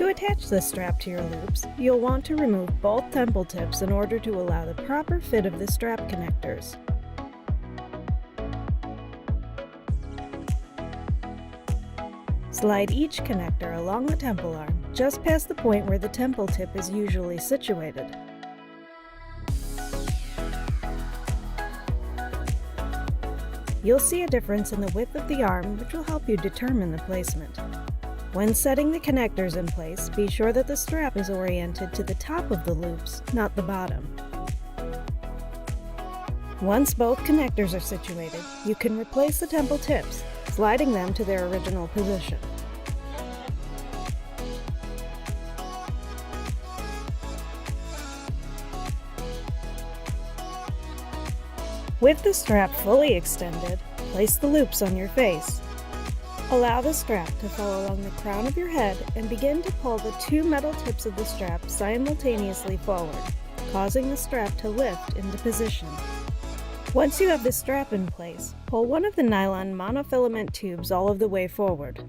To attach the strap to your loops, you'll want to remove both temple tips in order to allow the proper fit of the strap connectors. Slide each connector along the temple arm, just past the point where the temple tip is usually situated. You'll see a difference in the width of the arm, which will help you determine the placement. When setting the connectors in place, be sure that the strap is oriented to the top of the loops, not the bottom. Once both connectors are situated, you can replace the temple tips, sliding them to their original position. With the strap fully extended, place the loops on your face. Allow the strap to fall along the crown of your head and begin to pull the two metal tips of the strap simultaneously forward, causing the strap to lift into position. Once you have the strap in place, pull one of the nylon monofilament tubes all of the way forward.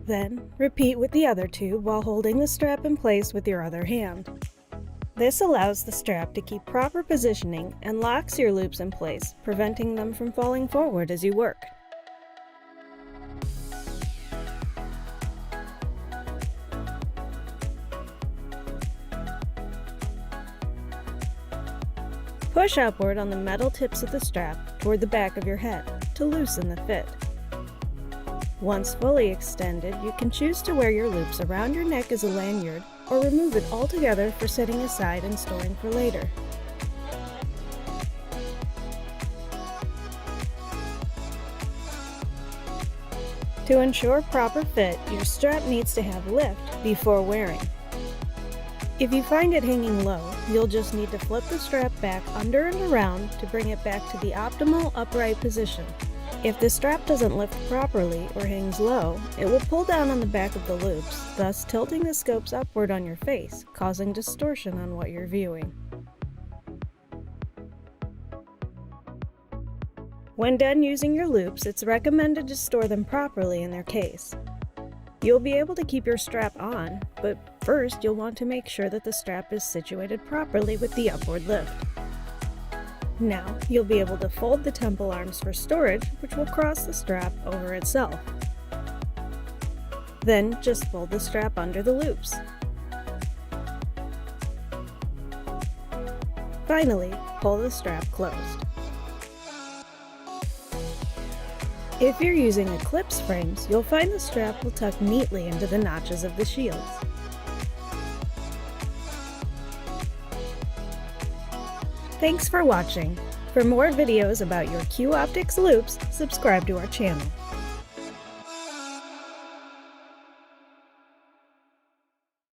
Then, repeat with the other tube while holding the strap in place with your other hand. This allows the strap to keep proper positioning and locks your loops in place, preventing them from falling forward as you work. Push upward on the metal tips of the strap toward the back of your head to loosen the fit. Once fully extended, you can choose to wear your loops around your neck as a lanyard or remove it altogether for setting aside and storing for later. To ensure proper fit, your strap needs to have lift before wearing. If you find it hanging low, you'll just need to flip the strap back under and around to bring it back to the optimal upright position. If the strap doesn't lift properly or hangs low, it will pull down on the back of the loops, thus tilting the scopes upward on your face, causing distortion on what you're viewing. When done using your loops, it's recommended to store them properly in their case. You'll be able to keep your strap on, but first you'll want to make sure that the strap is situated properly with the upward lift. Now, you'll be able to fold the temple arms for storage, which will cross the strap over itself. Then, just fold the strap under the loops. Finally, pull the strap closed. If you're using Eclipse frames, you'll find the strap will tuck neatly into the notches of the shields. Thanks for watching. For more videos about your Q-Optics loupes, subscribe to our channel.